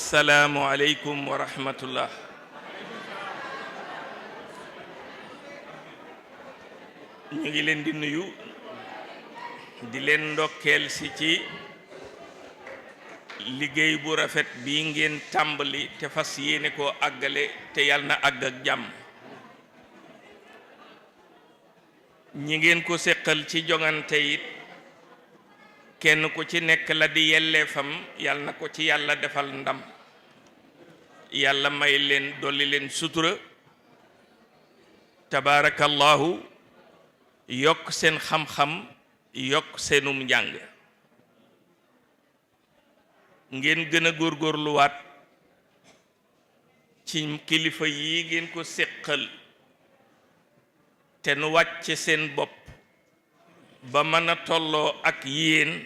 assalaamu aleykum wa rahmatullah. ñu ngi leen di nuyu di leen ndokkeel si ci liggéey bu rafet bii ngeen tàmbali te fas yéene koo àggale te yàlla na àgg ak jàmm. ñi ngeen ko séqal ci jongante it kenn ku ci nekk la di yelleefam yàlla na ko ci yàlla defal ndam, yàlla may leen dolli leen sutura tabaarakallahu, yokk seen xam-xam, yokk seenum njàng. ngeen gën a góorgóorluwaat ci kilifa yi ngeen ko séqal te nu wàcce seen bopp ba mën a tolloo ak yéen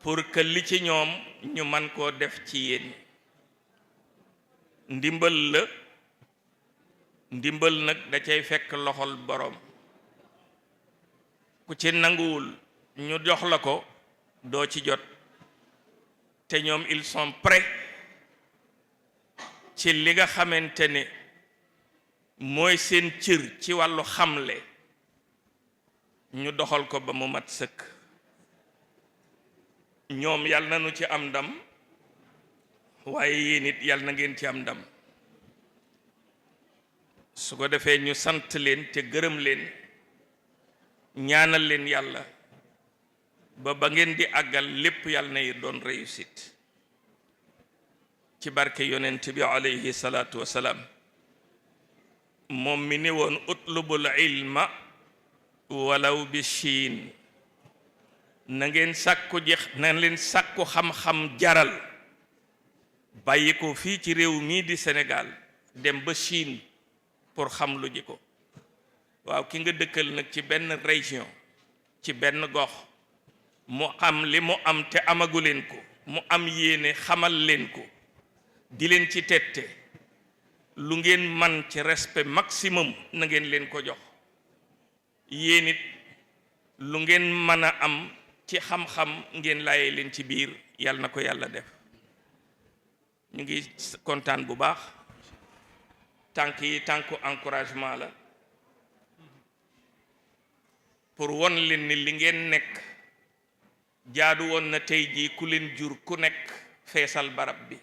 pour que li ci ñoom ñu man koo def ci yéen. ndimbal nag da cay fekk loxol boroom. ku ci nanguwul ñu jox la ko doo ci jot, te ñoom ils sont prêts ci li nga xamante ne mooy seen cër ci wàllu xamle ñu doxal ko ba mu mat sëkk. ñoom yàlla na nu ci am ndam, waaye yéen it yàlla na ngeen ci am ndam. su ko defee ñu sant leen te gërëm leen, ñaanal leen yàlla ba ngeen di àggal lépp yàlla na doon réussite ci barke yonent bi alayhi salaatu wasalaam. moom mi ne woon utlubul ilma walaw bi chiin, na ngeen sàkku xam-xam jaral, bàyyi ko fii ci réew mii di Sénégal dem ba Chine pour xam lu ji ko. waaw ki nga dëkkal nag ci benn région, ci benn gox, mu am li mu am te amagu leen ko, mu am yéene xamal leen ko, di leen ci tette, lu ngeen man ci respect maximum na ngeen leen ko jox. yéen it lu ngeen mën a am ci xam-xam ngeen laayee leen ci biir, yàlla na ko yàlla def. ñu ngi kontaan bu baax. tànk yi tànku encouragement la pour won leen ni li ngeen nekk jaadu woon na tey jii ku leen jur ku nekk feesal barab bi,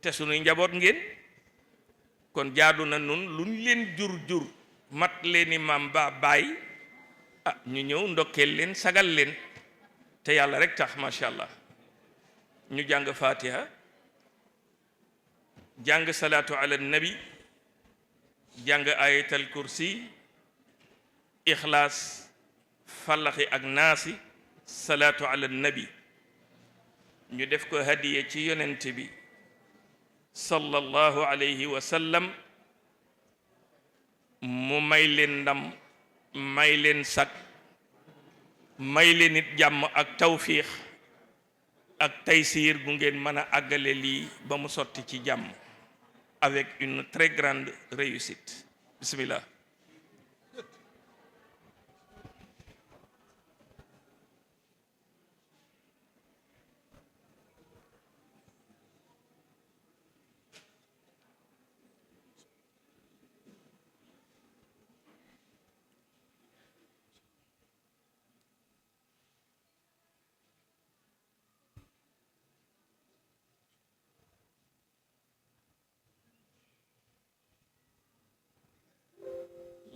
te sunuy njaboot ngeen, kon jaadu na nun luñ leen jur mat leeni maam ba baay, ñu ñëw ndokkeel leen, sagal leen te yàlla rek tax. macha allah. ñu jàng fatiha, jàng salaatu ala nabi, jàng ayatal kursi, ixlaas, fallaxi ak naasi, salaatu ala nabi. ñu def ko hadiya ci yonent bi sallallahu alayhi wa sallam, mu may leen ndam, may leen sag, may leen it jàmm ak tawfiix ak taysiir bu ngeen mën a àggale lii ba mu sotti ci jàmm avec une très grande réussite. Bismillah.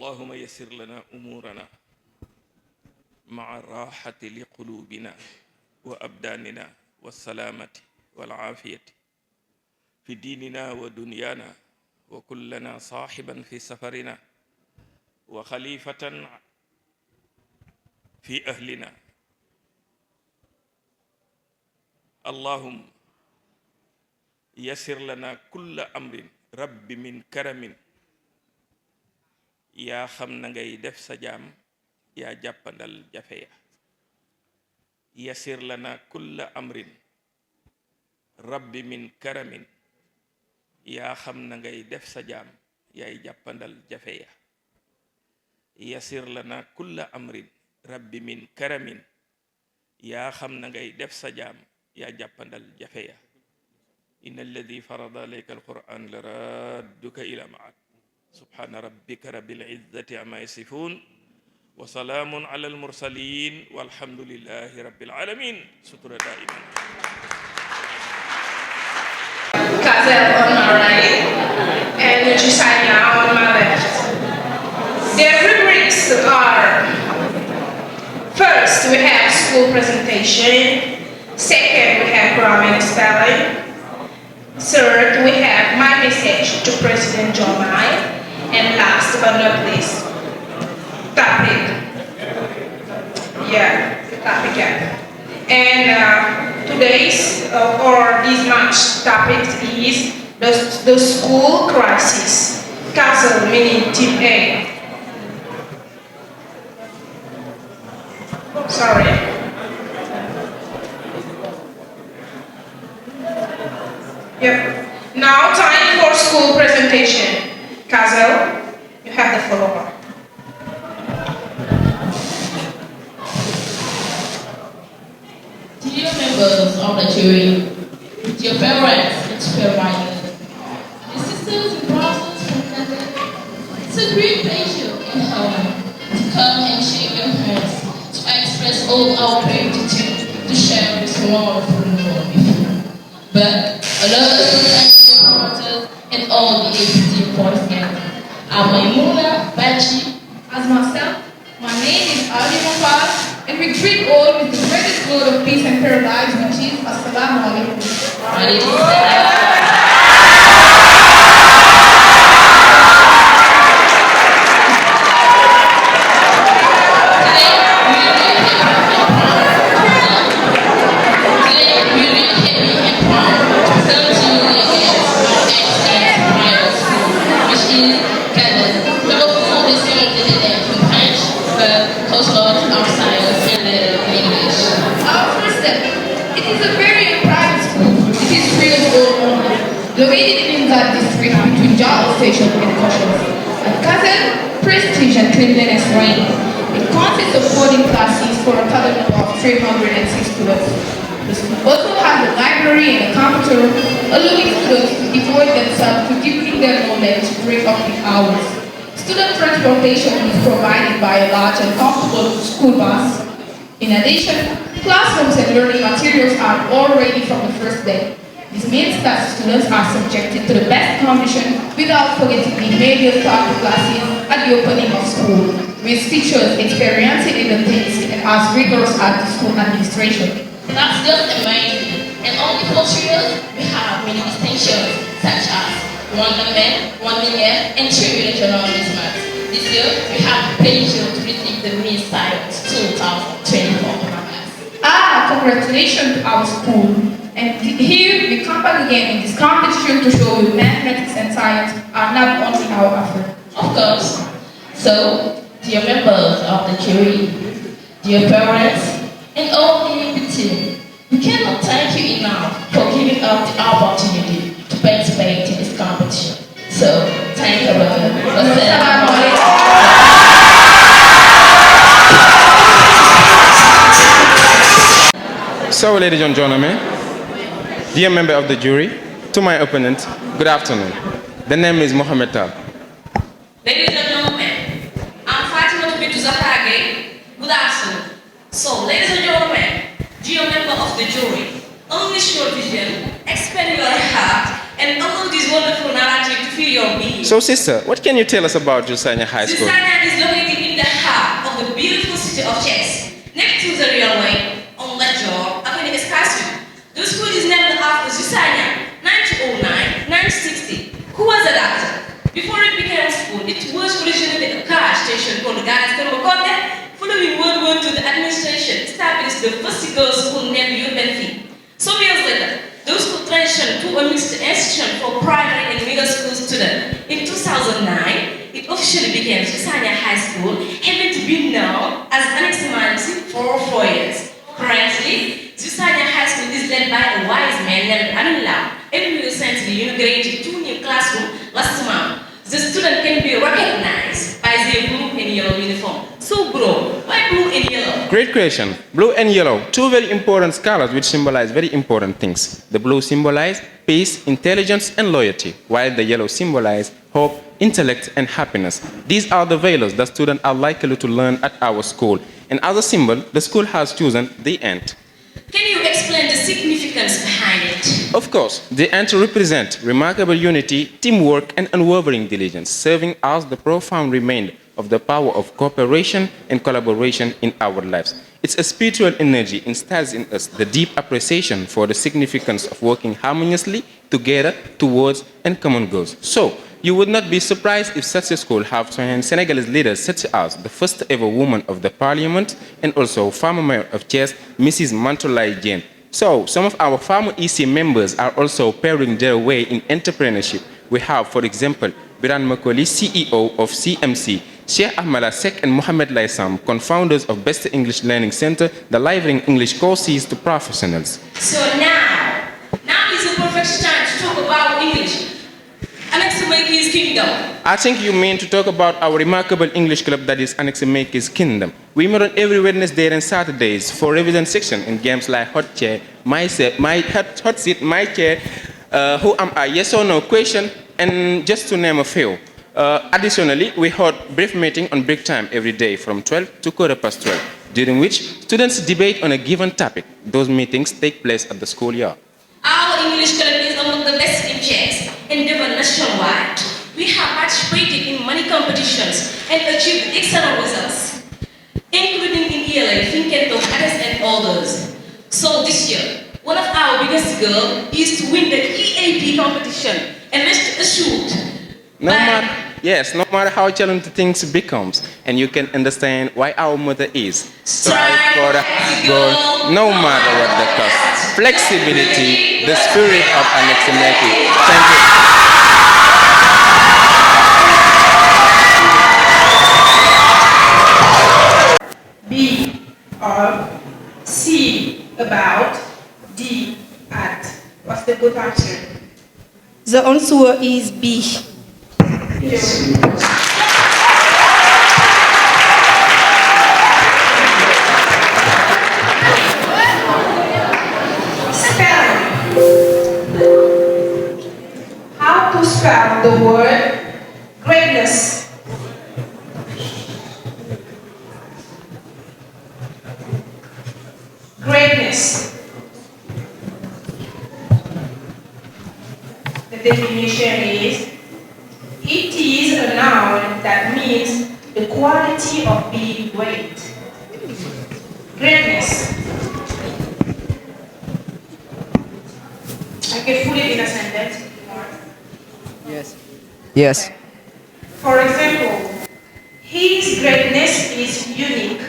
اللهم يسر لنا أمورنا مع الراحة لقلوبنا وأبداننا والسلامة والعافية في ديننا ودنيانا، وكلنا صاحبا في سفرنا وخليفة في أهلنا. اللهم يسر لنا كل أمر رب من كرم. yaa xam na ngay def sa jaam, yaa jàppandal jafe ya. yasir lana kulla amrin rabbi min karamin, yaa xam na ngay def sa jaam, yaay jàppandal jafe ya. yasir lana kulla amrin rabbi min karamin, yaa xam na ngay def sa jaam, yaa jàppandal jafe ya inna alladi farada alayka alquran la radduka ila maad subhana rabbika rabbil izzati amma yasifun wa salaamun ala almursalin walhamdulillahi rabbil alamin sutura daiman. Kazel on my right and Jisanya on my left. Their rubrics are: first, we have school presentation. Second, we have grammar and spelling. Third, we have my message to President John Mai. And last but not least, topic. And today's or this month's topic is the school crisis. Castle meaning team A. Sorry. Yep. Now time for school presentation. Kazel, you have the floor. Dear members of the jury, dear parents and supervisors, the sisters and brothers from Kazel, it's a great pleasure and honor to come and shake your hands, to express all our gratitude, to share this wonderful moment with you. But a lot of supporters and all the APT boys together. I'm Maimuna Bachi. As myself, my name is Allo, and we greet all with the greatest word of peace and paradise, which is Assalamu alaikum. Located in that district between Jal Station and Koshos. At Kazel, prestige and cleanliness reign. It consists of boarding classes for a total of 306 students. The school also has a library and a computer room, allowing students to devote themselves to deepening their knowledge during off-peak hours. Student transportation is provided by a large and comfortable school bus. In addition, classrooms and learning materials are all ready from the first day. This means that students are subjected to the best conditions without forgetting the immediate start to classes at the opening of school, with teachers experienced in the things and as rigorous as the school administration. And that's just amazing. And only for 3 years, we have many distinctions, such as 1 government, 1 million, and 2 regional engagements. This year, we have the pleasure to receive the Miss Science 2024. Congratulations to our school. And here we come back again in this competition to show you mathematics and science are not only our effort. Of course. So, dear members of the jury, dear parents, and all the team, we cannot thank you enough for giving us the opportunity to participate in this competition. So, thank you very much. So, ladies and gentlemen, dear member of the jury, to my opponent, good afternoon. The name is Mohamed Tal. Ladies and gentlemen, I'm Fatima Zatage. Good afternoon. So, ladies and gentlemen, dear member of the jury, unleash your vision, expand your heart, and allow this wonderful narrative to fill your being. So, sister, what can you tell us about Jusania High School? Jusania is located in the heart of the beautiful city of Chess, next to the railway, on Ledger, Avenue Escasio. The school is named after Jusania, 1909-1960, who was a doctor. Before it became a school, it was originally a car station called the Garas Conte. Following World War II, the administration established the first girls' school named UNFI. Some years later, the school transitioned to a mixed institution for primary and middle school students. In 2009, it officially became Jusania High School, having to be known as Annex Mansi for 4 years. Currently, Jusania High School is led by a wise man named Anula, and we recently inaugurated 2 new classrooms last month. The student can be recognized by their blue and yellow uniform. So bro, why blue and yellow? Great question. Blue and yellow, two very important colors which symbolize very important things. The blue symbolizes peace, intelligence, and loyalty, while the yellow symbolizes hope, intellect, and happiness. These are the values that students are likely to learn at our school. And as a symbol, the school has chosen the ant. Can you explain the significance behind it? Of course, the ant represents remarkable unity, teamwork, and unwavering diligence, serving as the profound remainder of the power of cooperation and collaboration in our lives. Its spiritual energy instills in us the deep appreciation for the significance of working harmoniously together towards and common goals. So, you would not be surprised if such a school have trained Senegalese leaders such as the first ever woman of the parliament and also former mayor of Thiès, Mrs. Mantolai Dieng. So, some of our former EC members are also paving their way in entrepreneurship. We have, for example, Biran Makoli, CEO of CMC, Sheikh Ahmad Sek and Mohamed Laissam, co-founders of Best English Learning Center, delivering English courses to professionals. So now is the perfect time to talk about English. Anaximaki's Kingdom. I think you mean to talk about our remarkable English club that is Anaximaki's Kingdom. We meet on every Wednesday and Saturdays for revision section in games like Hot Chair, Hot Seat, My Chair, Who Am I, Yes or No question, and just to name a few. Additionally, we hold brief meeting on break time every day from 12 to 12:15, during which students debate on a given topic. Those meetings take place at the schoolyard. Our English club is among the best in chess and given nationwide. We have participated in many competitions and achieved excellent results, including in ELA, Finketo, Hades, and others. So this year, one of our biggest goals is to win the EAP competition, and rest assured. No matter how challenging things becomes, and you can understand why our motto is strive for the goal, no matter what the cost. Flexibility, the spirit of Anaximaki. Thank you. B of, C about, D at. What's the good answer? The answer is B. Yes. Spelling. How to spell the word greatness? Greatness. The definition is, it is a noun that means the quality of being great. Greatness. I can put it in a sentence if you want. Yes. Yes. Okay. For example, his greatness is unique.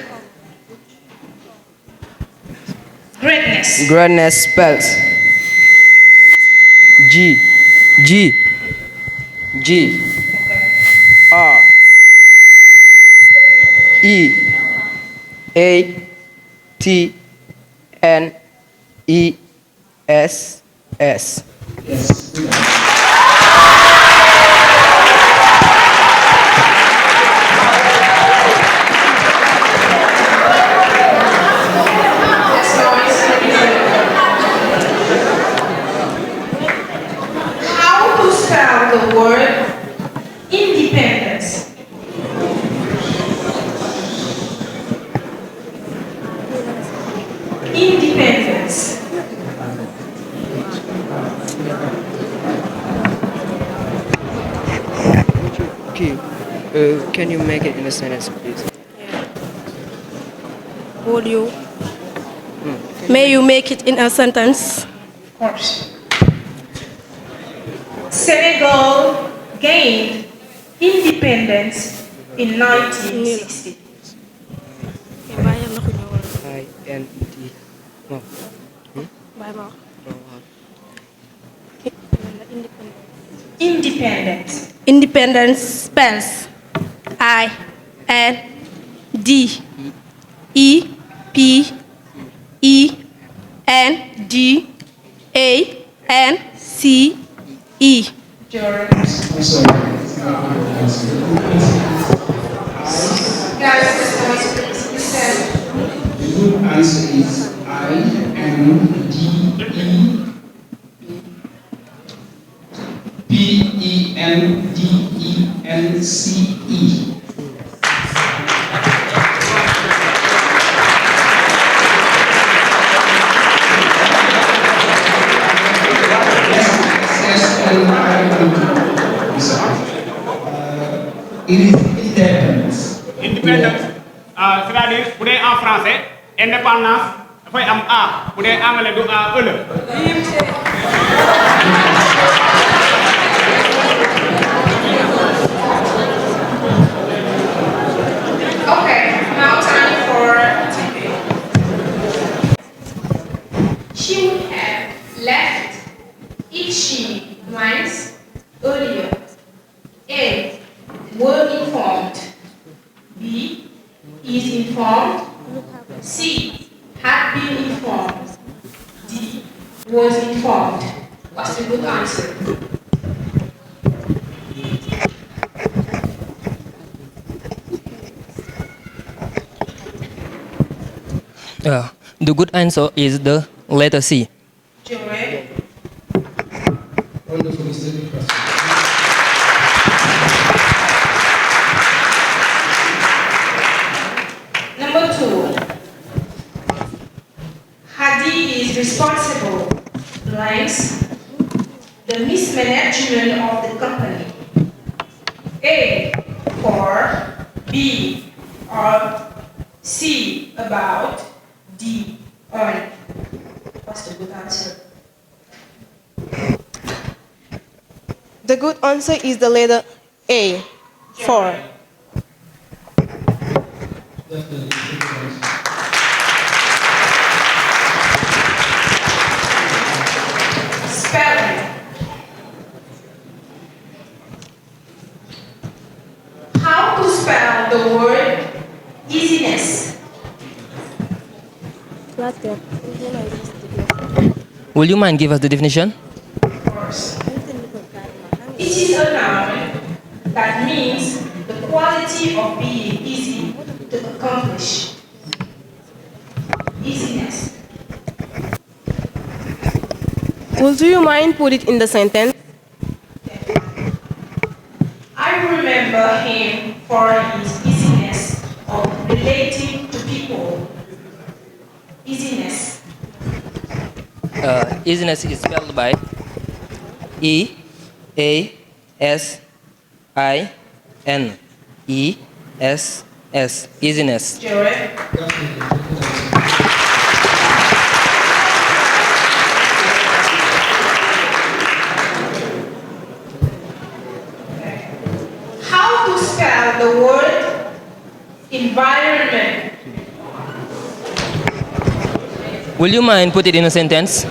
Greatness. Greatness spells G R E A T N E S S. How to spell the word independence? Independence. Okay. Can you make it in a sentence, please? Would you? May you make it in a sentence? Of course. Senegal gained independence in 1960. I-N-D. No. Independence. Independence spells I-N-D-E-P-E-N-D-A-N-C-E. Jurist. Guys, please. answer is INDEPENDENCE. It is independence. Independence, c'est-à-dire, pour en français, indépendance, il faut un A, pour en anglais, il A, E. Okay, now time for TV. She would have left if she once earlier. A. Were informed. B. Is informed. C. Had been informed. D. Was informed. What's the good answer? The good answer is the letter C. Jurist. Wonderful, Mr. Lucas. Number 2. Hadi is responsible blanks the mismanagement of the company. A. For. B. Or. C. About. D. On. What's the good answer? The good answer is the letter A. For. Spelling. How to spell the word easiness? Will you mind give us the definition? Of course. It is a noun that means the quality of being easy to accomplish. Easiness. Would you mind put it in the sentence? I remember him for his easiness of relating to people. Easiness. Easiness is spelled by E-A-S-I-N-E-S-S. Easiness. Jurist. How to spell the word environment? Will you mind put it in a sentence?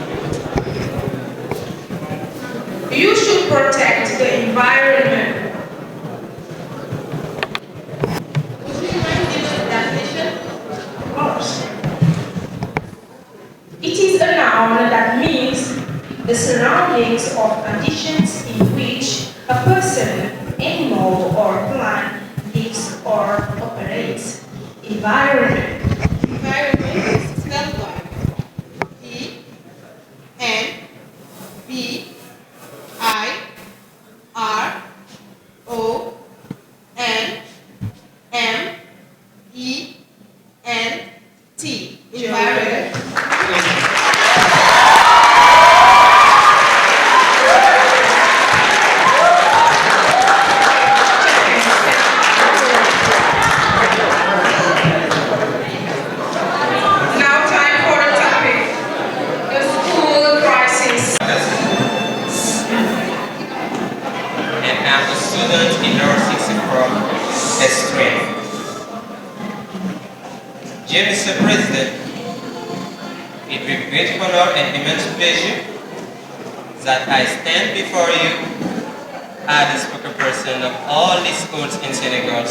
You should protect the environment. Would you mind giving us the definition? Of course. It is a noun that means the surroundings or conditions in which a person, animal, or plant lives or operates. Environment. Environment is spelled by E-N-V-I-R-O-N-M-E-N-T. Environment. Now time for the topic. The school crisis. And I'm a student in nursing from Édition. Dear Mr. President, it will be great honor and immense pleasure that I stand before you as the spokesperson of all the schools in Senegal.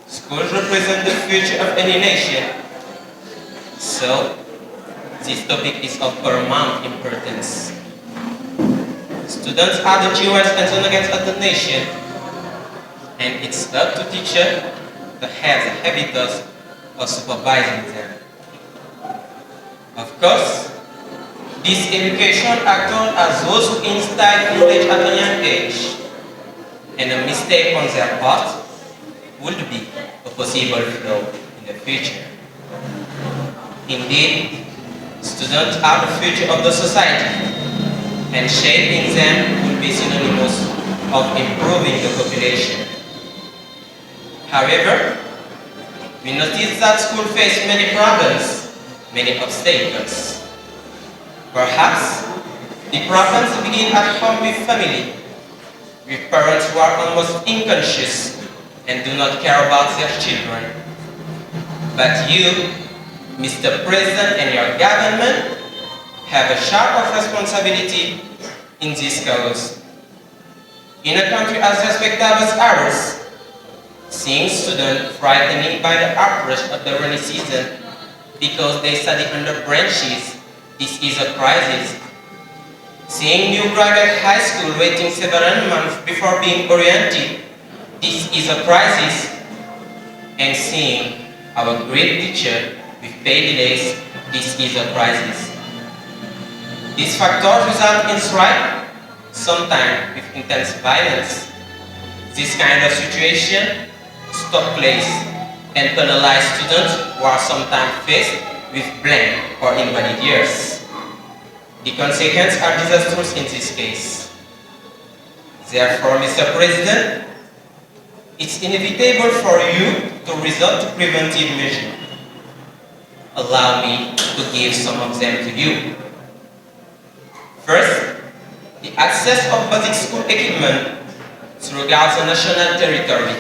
Schools represent the future of any nation, so this topic is of paramount importance. Students are the jewels and the nuggets of the nation, and it's up to teachers to have the habitus or supervising them. Of course, this education are taught as those who instill knowledge at a young age, and a mistake on their part would be a possible flaw in the future. Indeed, students are the future of the society, and shaping them will be synonymous of improving the population. However, we notice that schools face many problems, many obstacles. Perhaps the problems begin at home with family, with parents who are almost unconscious and do not care about their children. But you, Mr. President, and your government have a sharp of responsibility in this cause. In a country as respectable as ours, seeing students frightening by the approach of the rainy season because they study under branches, this is a crisis. Seeing new graduate high school waiting several months before being oriented, this is a crisis. And seeing our great teacher with pay delays, this is a crisis. These factors result in strike, sometimes with intense violence. This kind of situation stop place and penalize students who are sometimes faced with blank or invalid years. The consequences are disastrous in this case. Therefore, Mr. President, it's inevitable for you to resort to preventive measures. Allow me to give some of them to you. First, the access of basic school equipment throughout the national territory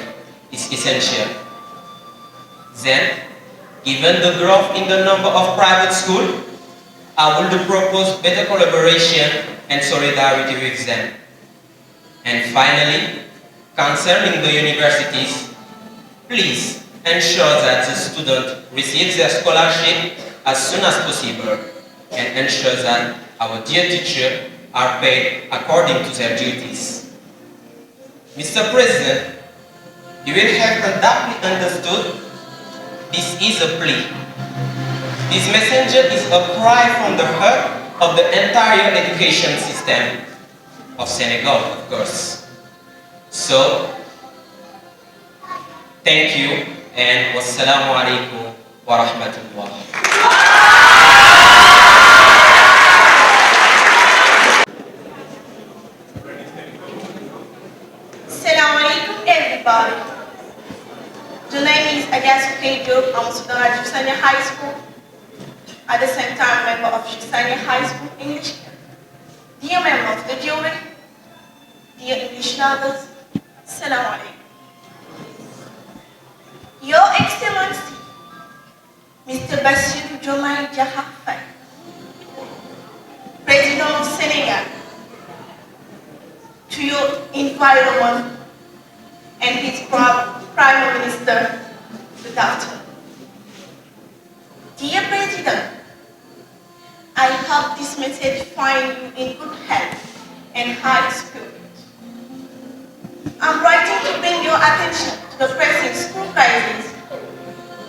is essential. Then, given the growth in the number of private schools, I will propose better collaboration and solidarity with them. And finally, concerning the universities, please ensure that the student receives their scholarship as soon as possible and ensure that our dear teachers are paid according to their duties. Mr. President, you will have undoubtedly understood this is a plea. This messenger is a cry from the heart of the entire education system of Senegal, of course. So, thank you and wassalamu alaikum wa rahmatullah. Assalamu alaikum everybody. The name is Diouf. I'm a student at Juriste High School. At the same time, member of Juriste High School English. Dear members of the jury, dear English lovers, Assalamu alaikum. Your Excellency, Mr. Bassirou Diomaye Diakhar Faye, President of Senegal, to your environment and his Prime Minister, good afternoon. Dear President, I hope this message finds you in good health and high spirit. I'm writing to bring your attention to the pressing school crisis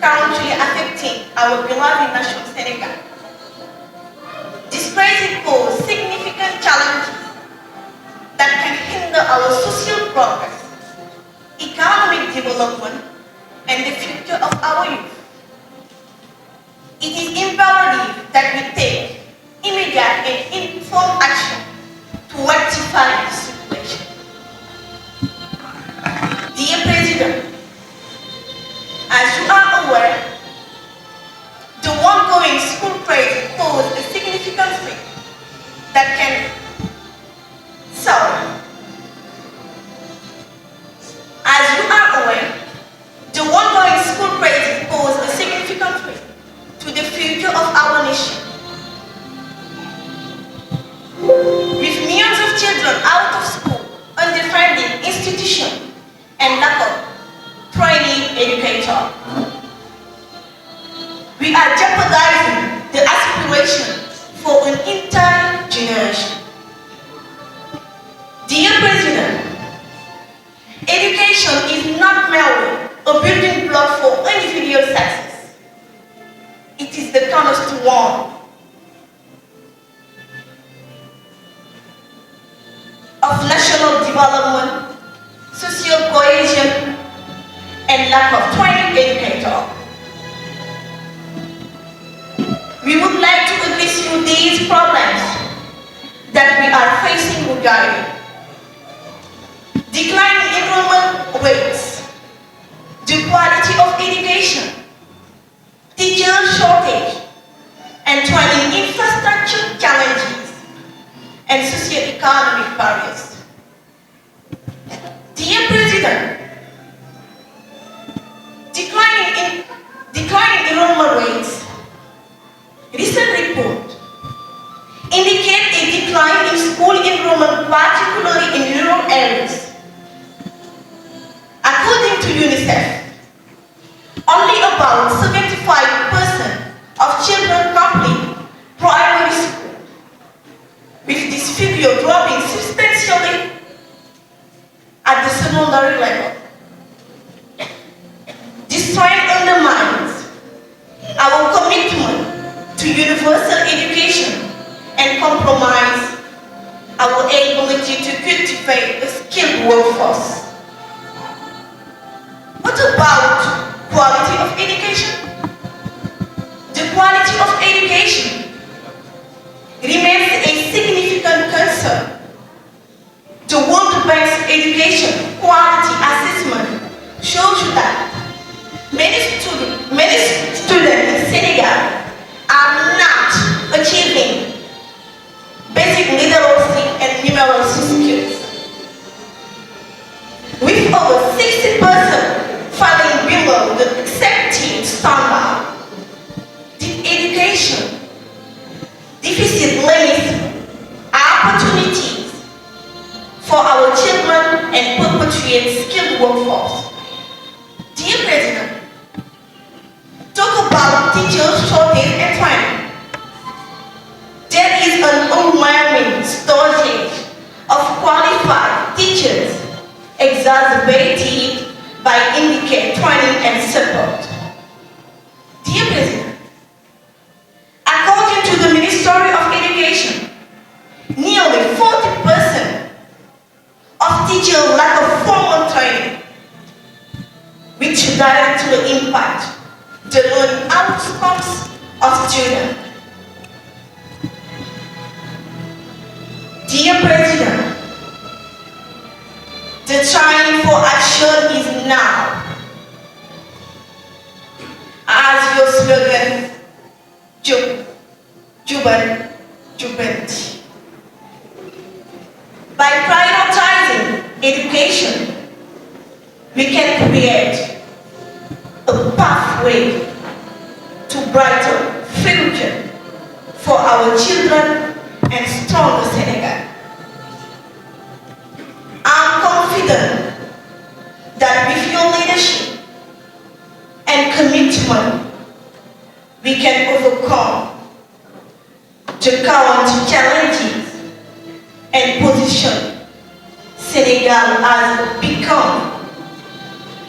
currently affecting our beloved nation Senegal. This crisis poses significant challenges that can hinder our social progress, economic development, and the future of our youth. It is imperative that we take immediate and informed action to rectify this situation. Dear President, as you are aware, the ongoing school crisis poses a significant threat that can solve. As you are aware, the ongoing school crisis poses a significant threat to the future of our nation. With millions of children out of school, underfunded institutions, and lack of trained educators, we are jeopardizing the aspiration for an entire generation. Dear President, education is not merely a building block for individual success. we are facing Bulgaria. Declining enrollment rates, the quality of education, teacher shortage, and training infrastructure challenges, and socio-economic barriers. Dear President, declining enrollment rates, recent report indicate a decline in school enrollment, particularly in rural areas. According to UNICEF, only about 75% of children complete primary school, with this figure dropping substantially at the secondary level. This trend undermines our commitment to universal education and compromise our ability to cultivate a skilled workforce. What about quality of education? The quality of education remains a significant concern. The World Bank's education quality assessment shows that many students in Senegal are not achieving basic literacy and numeracy skills, with over 60% falling below the accepted standard. The education deficit limits opportunities for our children and perpetuate skilled workforce. Dear President, talk about teacher shortage and training. There is an overwhelming shortage of qualified teachers, exacerbated by inadequate training and support. Dear President, according to the Ministry of Education, nearly 40% of teachers lack of formal training, which directly impact the learning outcomes of students. Dear President, the time for action is now. As your slogan, Jubilant. By prioritizing education, we can create a pathway to brighter future for our children and stronger Senegal. I'm confident that with your leadership and commitment, we can overcome the current challenges and position Senegal as a beacon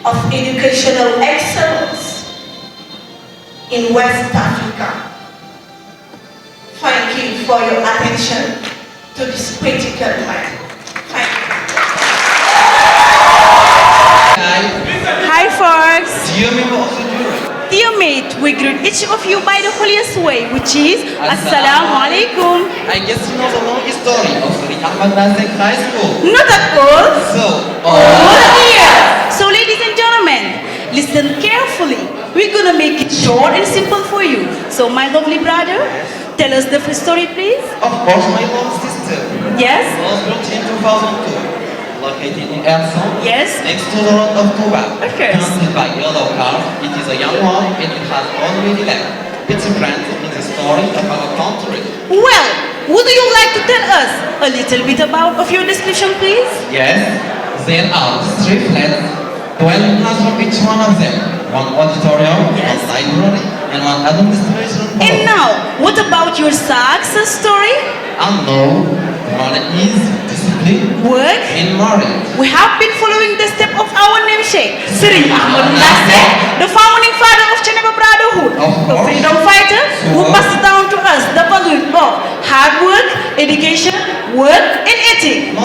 of educational excellence in West Africa. Thank you for your attention to this critical matter. Thank you. Hi folks! Dear mate, we greet each of you by the holiest way, which is Assalamu alaikum. I guess you know the long story of the Ahmad Nazek High School. Not at all. So, here. So ladies and gentlemen, listen carefully. We're gonna make it short and simple for you. So my lovely brother, tell us the story please. Of course, my love sister. Yes? Was built in 2002. Located in Édition, yes, next to the road of Touba. Of course. Counted by yellow car, it is a young one and it has already left. It's a brand in the story of our country. Well, would you like to tell us a little bit about your description, please? Yes, there are 3 flats, 12 classrooms each one of them. One auditorium, yes, one library, and one administration hall. And now, what about your success story? No, one is discipline, work, and marriage. We have been following the step of our namesake, Serigne Ahmadou Ndassé, the founding father of Senegal Brotherhood, a freedom fighter who passed down to us the values of hard work, education, work, and ethics.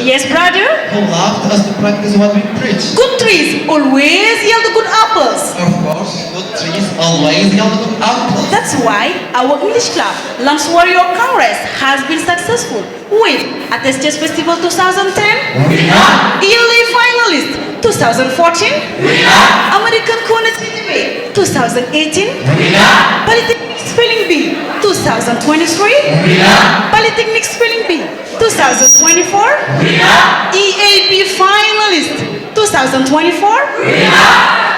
Yes, brother? Who loved us to practice what we preach. Good trees always yield good apples. Of course, good trees always yield good apples. That's why our English club, Lamb's Warrior Congress, has been successful with Attested Festival 2010, yearly finalist 2014, American Community Debate 2018, Polytechnic Spelling Bee 2023, Polytechnic Spelling Bee 2024, EAP finalist 2024.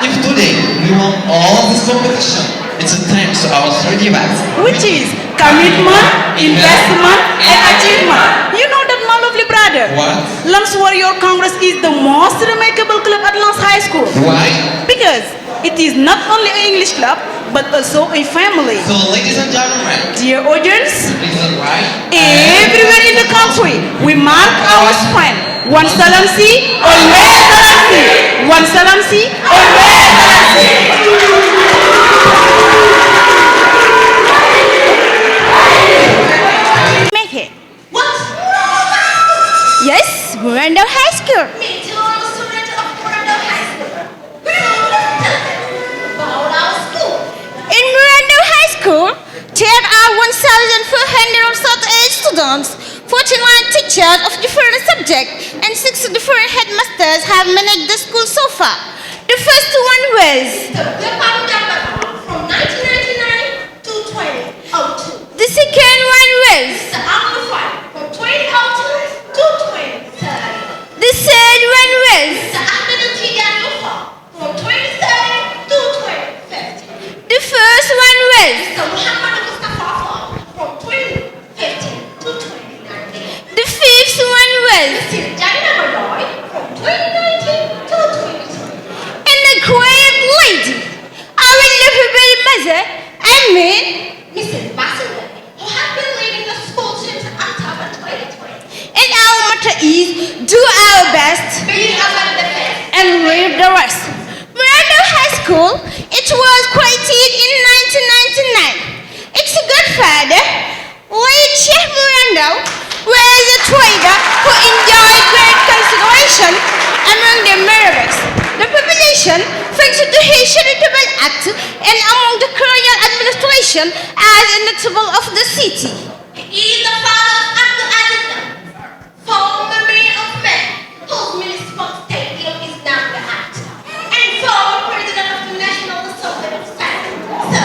If today we won all this competition, it's a thanks to our three devices, which is commitment, investment, and achievement. You know that, my lovely brother? What? Lamb's Warrior Congress is the most remarkable club at Lamb's High School. Why? Because it is not only an English club, but also a family. So, ladies and gentlemen, dear audience, right? Everywhere in the country, we mark our strength. One salamsi, always salamsi. One salamsi, always salamsi. Make it. What? Yes, Miranda High School. Me too, I'm a student of Miranda High School. About our school. In Miranda High School, there are 1,438 students, 49 teachers of different subjects, and 6 different headmasters have managed the school so far. The first one was from 1999 to 2002. The second one was from 2002 to 2030. The third one was from 2030 to 2050. The first one was from 2015 to 2019. The fifth one was from 2019 to 2020. And the great lady, our lovable mother, I mean Mrs. Bassett, who has been leading the school since October 2020. And our motto is do our best, be among the best, and leave the rest. Miranda High School, it was created in 1999. Its godfather, late Sheikh Miranda, was a trader who enjoyed great consideration among the Marabas. The population, thanks to his charitable act and among the colonial administration, as a notable of the city. He is the father of Abdul Aziz, former mayor of Men, whose municipal stadium is now the act, and former president of the National Assembly of Science. So,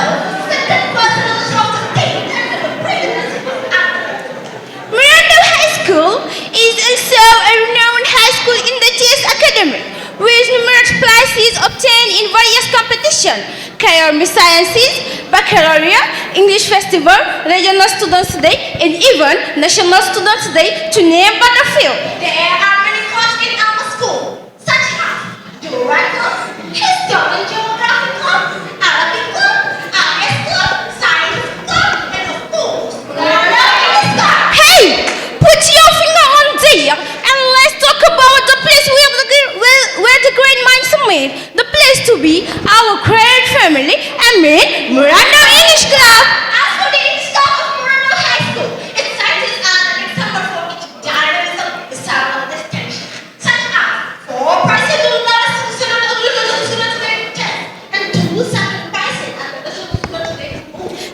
second person of the state under the presidency of Abdul. Miranda High School is also a renowned high school in the TS Academy, with numerous prizes obtained in various competitions, Academy Sciences, Baccalaureate, English Festival, Regional Students' Day, and even National Students' Day, to name but a few. There are many courses in our school, such as Geography, History and Geography Club, Arabic Club, RS Club, Science Club, and of course, Hey! Put your finger on there and let's talk about the place where the great minds are made. The place to be our great family, I mean Miranda English Club. As for the English Club of Miranda High School, its scientists are an example for its dynamism, several distinctions, such as 4 percent of the student test and 2 second percent at the student.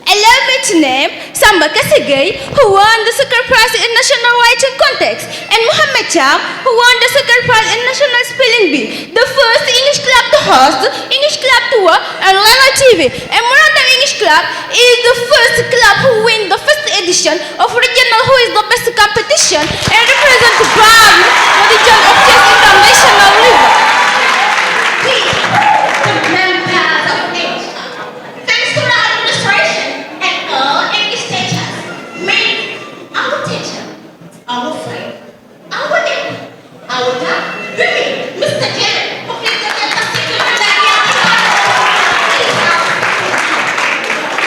Allow me to name Samba Kasegay, who won the second prize in National Writing Contest, and Muhammad Cham, who won the second prize in National Spelling Bee, the first English club to host English Club Tour and Lala TV. And Miranda English Club is the first club who win the first edition of Regional Who is the Best competition and represent proudly the region of Chess International level. The members of English Club, thanks to the administration and all English teachers, me, our teacher, our friend, our neighbor, our dad, really, Mr. Jen, who is the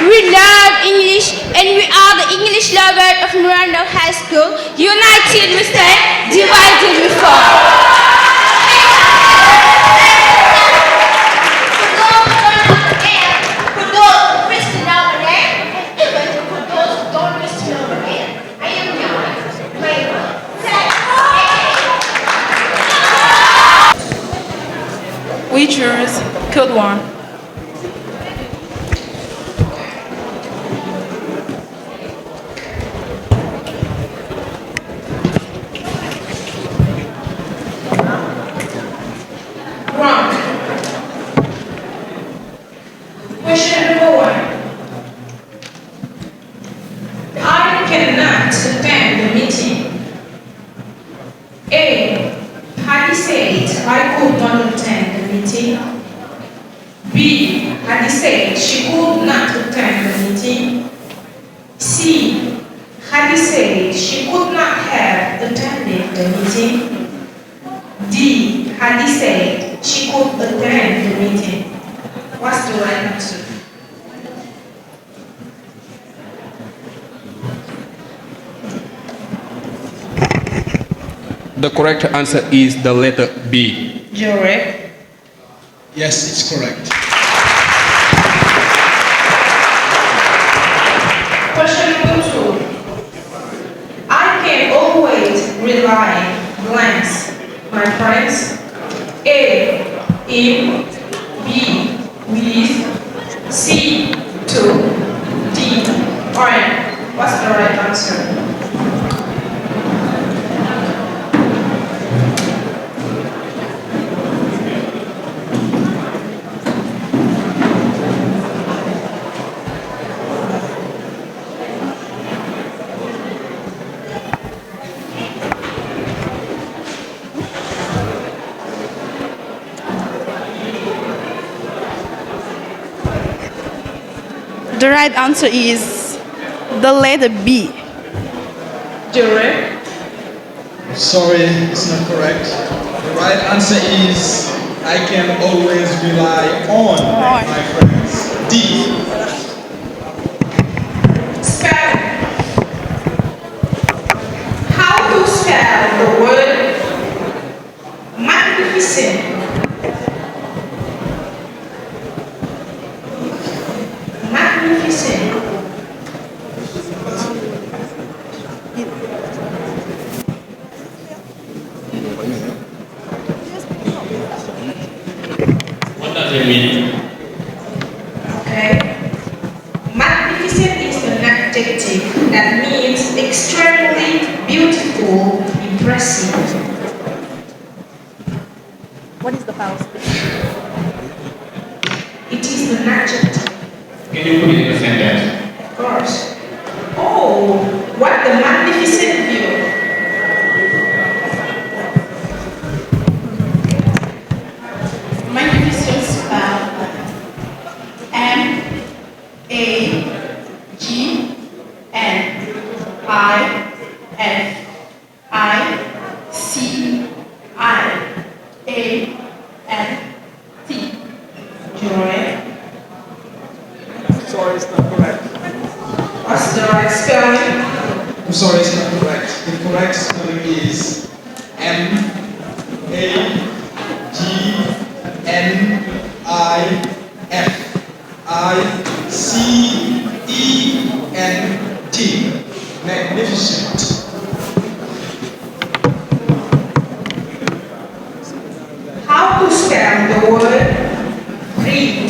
We love English and we are the English lovers of Miranda High School. United we stand, divided we fall. We choose Code 1. meeting? A. Hadi said, I could not attend the meeting. B. Hadi said, she could not attend the meeting. C. Hadi said, she could not have attended the meeting. D. Hadi said, she could attend the meeting. What's the right answer? The correct answer is the letter B. Correct. Yes, it's correct. Question number 2. I can always rely blanks, my friends. A. In. B. With. C. To. D. On. What's the right answer? The right answer is the letter B. Correct. Sorry, it's not correct. The right answer is I can always rely on my friends. D. Spell. How to spell the word magnificent? Magnificent. What does it mean? Okay. Magnificent is an adjective that means extremely beautiful, impressive. What is the pause? It is an adjective. Can you put it in a sentence? Of course. Oh, what the magnificent view. Magnificent spelled M-A-G-N-I-F-I-C-I-A-N-T. Correct. Sorry, it's not correct. What's the right spelling? I'm sorry, it's not correct. The correct spelling is M-A-G-N-I-F-I-C-E-N-T. Magnificent. How to spell the word read?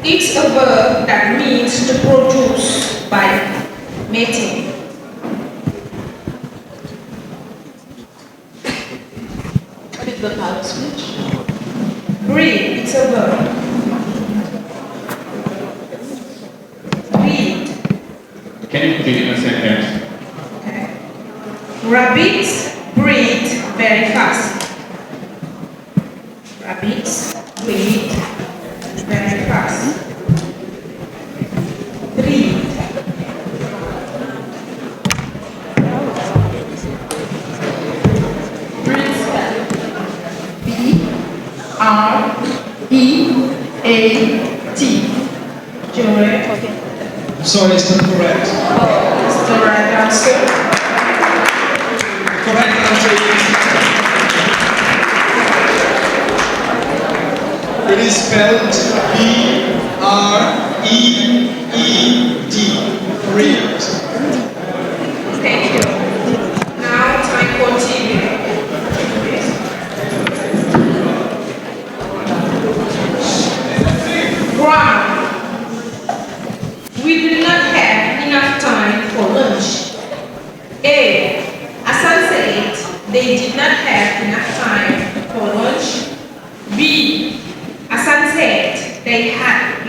It's a verb that means to produce by mating. What is the past speech? Read, it's a verb. Read. Can you put it in a sentence? Rabbits breed very fast. Rabbits breed very fast. Read. Breed spell. B-R-E-A-T. Correct. Okay. Sorry, it's not correct. That's the right answer. Correct answer is it is spelled B-R-E-E-D. Read. Thank you. Now time for TV. Ground. We do not have enough time for lunch. A. Hassan said they did not have enough time for lunch. B. Hassan said they had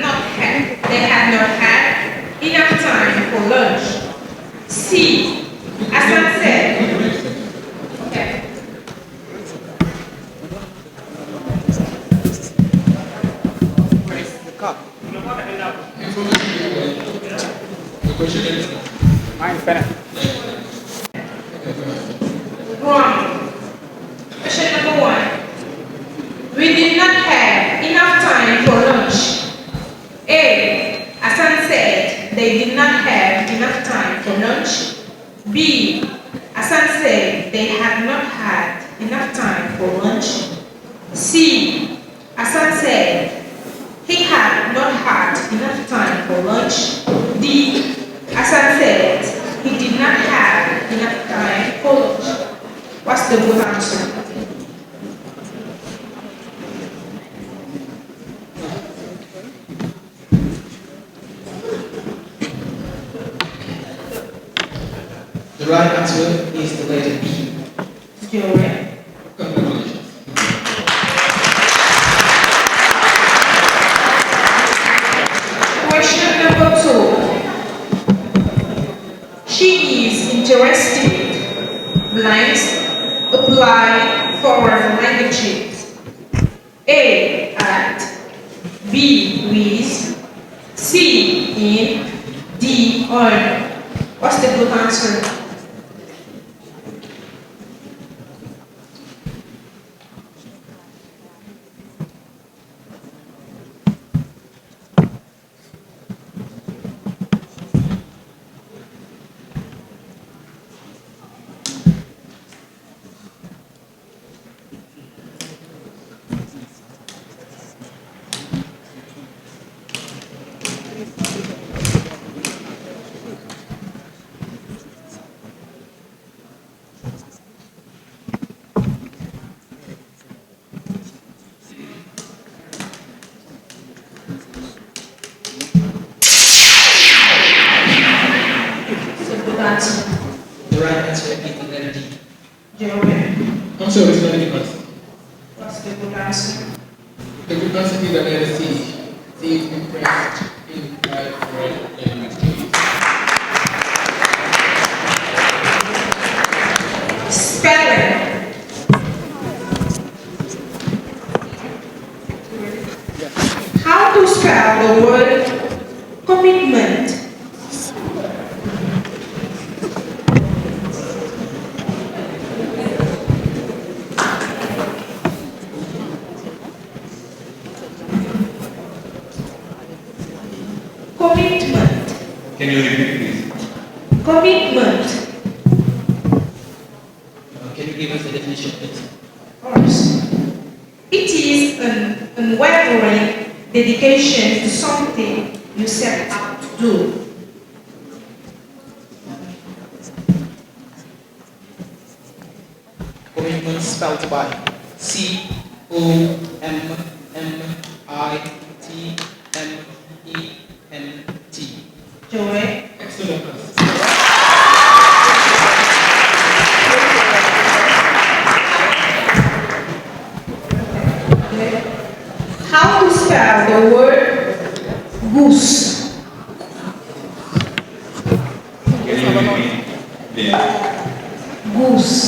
Wrong. Question number 1. We did not have enough time for lunch. A. Hassan said they did not have enough time for lunch. B. Hassan said they had not had enough time for lunch. C. Hassan said he had not had enough time for lunch. D. Hassan said he did not have enough time for lunch. What's the good answer? The right answer is the letter B. Théorie. Congratulations. Question number 2. She is interested. Blanks. Apply foreign languages. A. At. B. With. C. In. D. On. What's the good answer? The right answer is the letter D. I'm sorry, it's not the good answer. What's the good answer? The good answer is the letter C. C is impressed in foreign languages. Spelling. How to spell the word commitment? Commitment. Can you repeat, please? Commitment. Can you give us the definition, please? Of course. It is an unwavering dedication to something you set out to do. Commitment spelled by C-O-M-M-I-T-M-E-N-T. Joy. Excellent. How to spell the word goose? Can you repeat, please? Goose.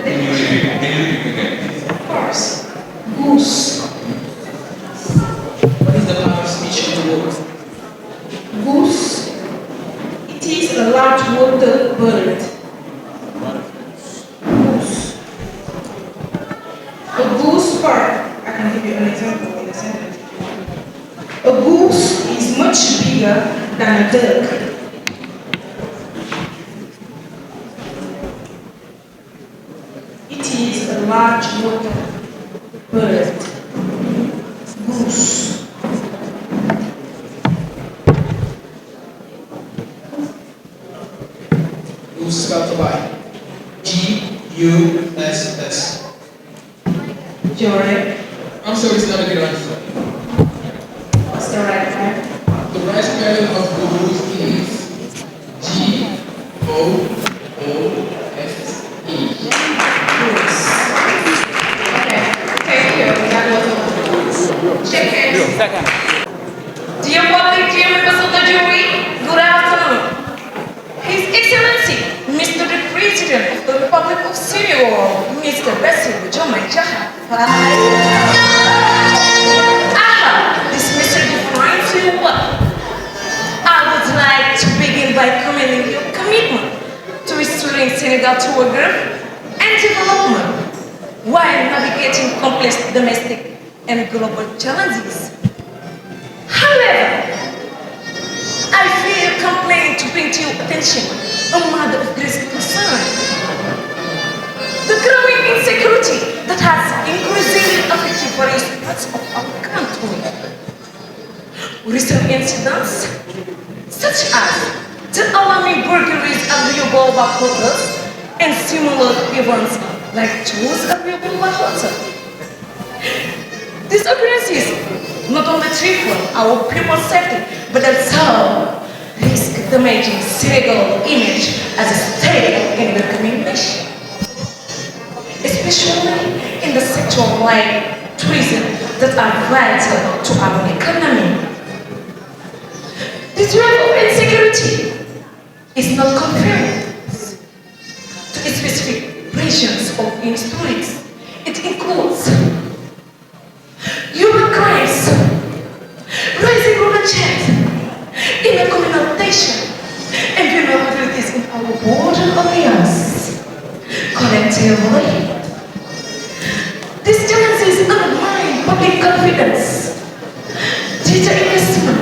Can you repeat again, please? Of course. Goose. What is the power of speech of the word? Goose. It is a large water bird. Goose. A goose bird. I can give you an example in a sentence. A goose is much bigger than a duck. It is a large water bird. Goose. Goose spelled by G-U-S-S. Jory. I'm sorry, it's not a good answer. What's the right answer? The right spelling of goose is G-O-O-S-E. Goose. Okay, thank you. That was all. Check hands. Second. Dear public, dear Mr. Bessie with John Majaha. This Mr. defines you well. I would like to begin by commending your commitment to restoring Senegal to order and development while navigating complex domestic and global challenges. However, I feel compelled to bring to your attention a matter of great concern. The growing insecurity that has increasingly affected various parts of our country. Recent incidents, such as the alarming burglaries of Rioboba hotels and similar events like those at Rioboba Hotel. These occurrences not only threaten our people's safety, but also risk damaging Senegal image as a state and welcoming nation, especially in the sector like tourism that are vital to our economy. This level of insecurity is not confined to specific regions or industries. It includes human crimes, rising global change, communal tension, and vulnerabilities in our border areas. Collectively, these challenges undermine public confidence, data investment,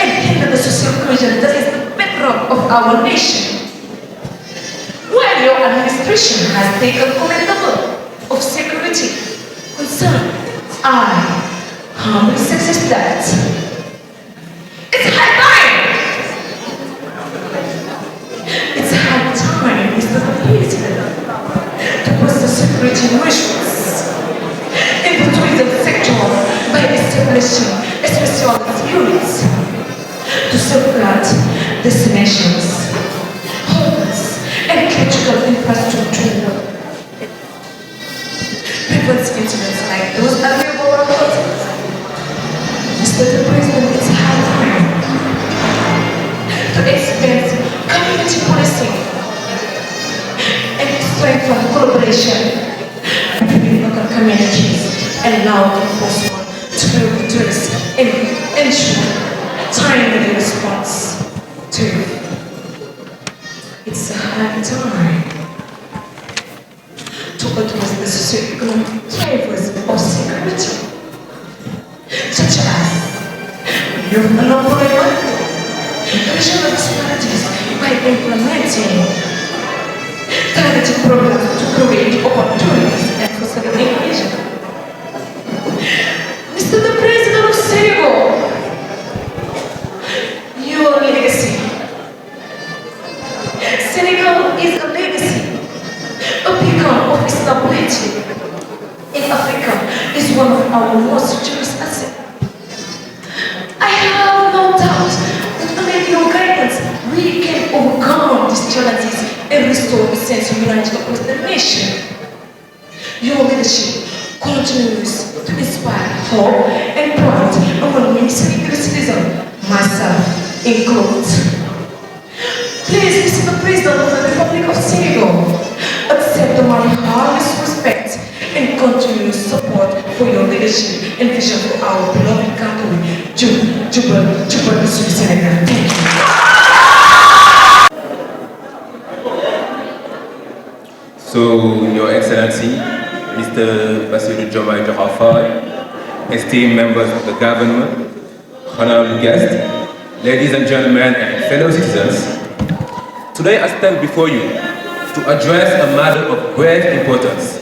and hinder the social cohesion that is the bedrock of our nation. While your administration has taken commendable of security concern, I humbly suggest that it's high time, Mr. President, to put the security measures in the tourism sector by establishing special units to safeguard destinations, hotels, and critical infrastructure. Prevent incidents like those at the hotels. Mr. President, it's high time to expand community policing and strengthen collaboration between local communities and law enforcement to build tourists and ensure timely response to it. It's a high time to address the socio-economic drivers of security, such as youth unemployment, regional disparities by implementing targeted programs to create opportunities and foster inclusion. Mr. the President of Senegal, your legacy. Senegal is a legacy, a beacon of stability in Africa is one of our most cherished assets. I have no doubt that under your guidance, we can overcome these challenges and restore a sense of unity across the nation. Your leadership continues to inspire hope and pride among many Senegalese citizens, myself included. Please, Mr. the President of the Republic of Senegal, accept my highest respect and continuous support for your leadership and vision for our beloved country. Senegal. Thank you. So, Your Excellency, Mr. Bassirou Diomaye Diakhar Faye, esteemed members of the government, honorable guests, ladies and gentlemen, and fellow citizens, today I stand before you to address a matter of great importance,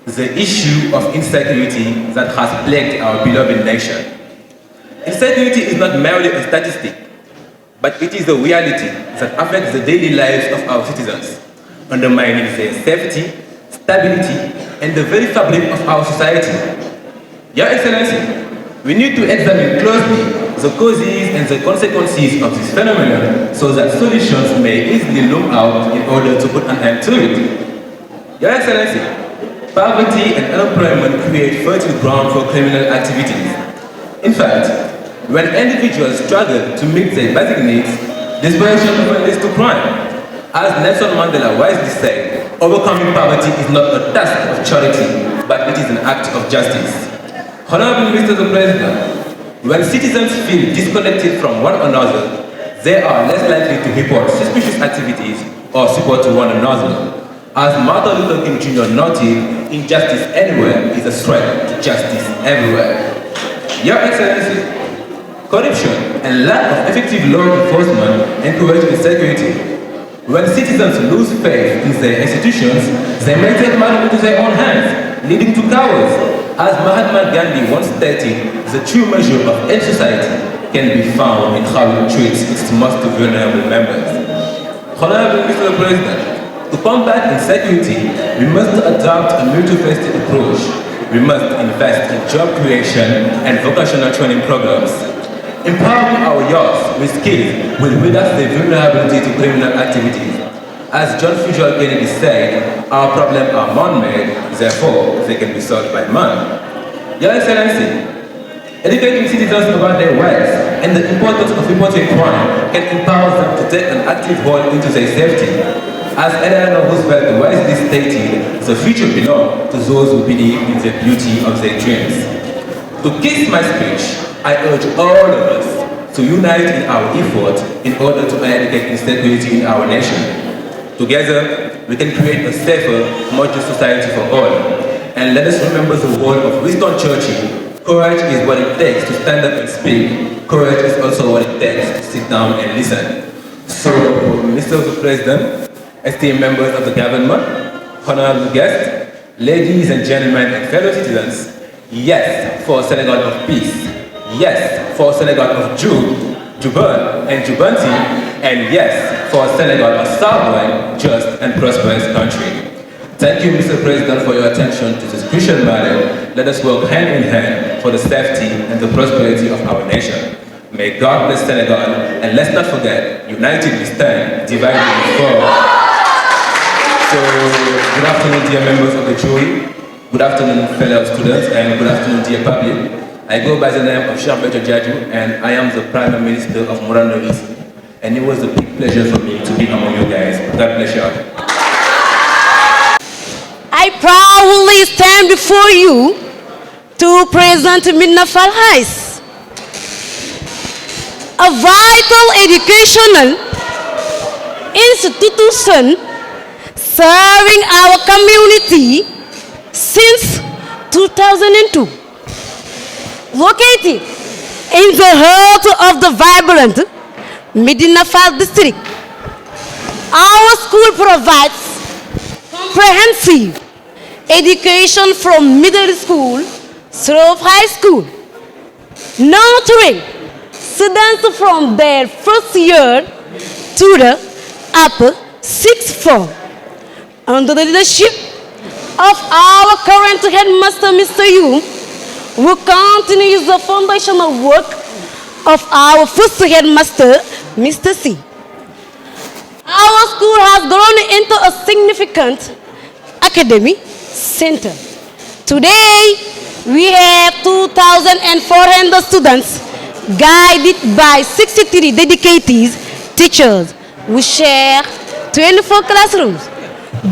the issue of insecurity that has plagued our beloved nation. Insecurity is not merely a statistic, but it is a reality that affects the daily lives of our citizens, undermining their safety, stability, and the very fabric of our society. Your Excellency, we need to examine closely the causes and the consequences of this phenomenon so that solutions may easily loom out in order to put an end to it. Your Excellency, poverty and unemployment create fertile ground for criminal activities. In fact, when individuals struggle to meet their basic needs, desperation often leads to crime. As Nelson Mandela wisely said, Overcoming poverty is not a task of charity, but it is an act of justice. Honorable Mr. President, when citizens feel disconnected from one another, they are less likely to report suspicious activities or support one another. As Martin Luther King Jr. noted, injustice anywhere is a threat to justice everywhere. Your Excellency, corruption and lack of effective law enforcement encourage insecurity. When citizens lose faith in their institutions, they may take matters into their own hands, leading to chaos. As Mahatma Gandhi once stated, the true measure of any society can be found in how it treats its most vulnerable members. Honorable Mr. President, to combat insecurity, we must adopt a multifaceted approach. We must invest in job creation and vocational training programs. Empowering our youth with skills will reduce their vulnerability to criminal activities. As John F. Kennedy said, our problems are man-made, therefore they can be solved by man. Your Excellency, educating citizens about their rights and the importance of reporting crime can empower them to take an active role into their safety. As Eleanor Roosevelt wisely stated, the future belongs to those who believe in the beauty of their dreams. To kiss my speech, I urge all of us to unite in our effort in order to eradicate insecurity in our nation. Together, we can create a safer, more just society for all. And let us remember the word of Winston Churchill. Courage is what it takes to stand up and speak. Courage is also what it takes to sit down and listen. So, Mr. President, esteemed members of the government, honorable guests, ladies and gentlemen and fellow citizens, yes for Senegal of peace. Yes for Senegal of Juban and Jubanti, and yes for Senegal a sovereign, just and prosperous country. Thank you, Mr. President, for your attention to this crucial matter. Let us work hand in hand for the safety and the prosperity of our nation. May God bless Senegal, and let's not forget, united we stand, divided we fall. So, good afternoon, dear members of the jury. Good afternoon, fellow students, and good afternoon, dear public. I go by the name of Cheikh Béthio Diadio, and I am the Prime Minister of Morano East. And it was a big pleasure for me to be among you guys. God bless you all. I proudly stand before you to present Midnafal Heights, a vital educational institution serving our community since 2002. Located in the heart of the vibrant Medina Fall district, our school provides comprehensive education from middle school through high school, nurturing students from their first year to the upper sixth form. Under the leadership of our current headmaster, Mr. Yu, who continues the foundational work of our first headmaster, Mr. C. Our school has grown into a significant academic center. Today, we have 2,400 students guided by 63 dedicated teachers who share 24 classrooms.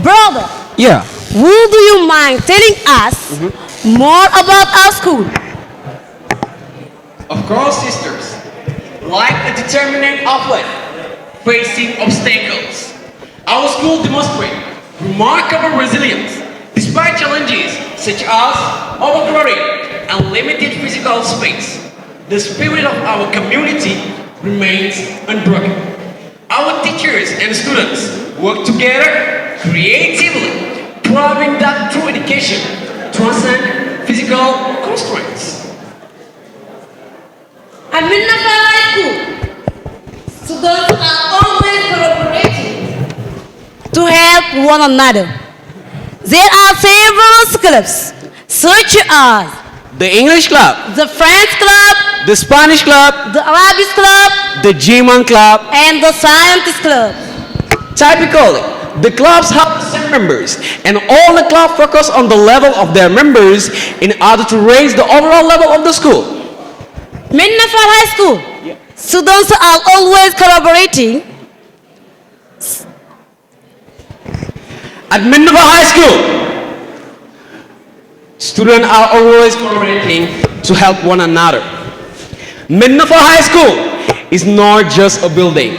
Brother, yeah, would you mind telling us more about our school? Of course, sisters. Like a determinant athlete facing obstacles, our school demonstrates remarkable resilience despite challenges such as overcrowding and limited physical space. The spirit of our community remains unbroken. Our teachers and students work together creatively, proving that true education transcends physical constraints. At Midnafal High School, students are always collaborating to help one another. There are several clubs, such as the English club, the French club, the Spanish club, the Arabic club, the German club, and the Scientist club. Typically, the clubs have the same members, and all the clubs focus on the level of their members in order to raise the overall level of the school. Midnafal High School, students are always collaborating. At Minnova High School, students are always collaborating to help one another. Minnova High School is not just a building.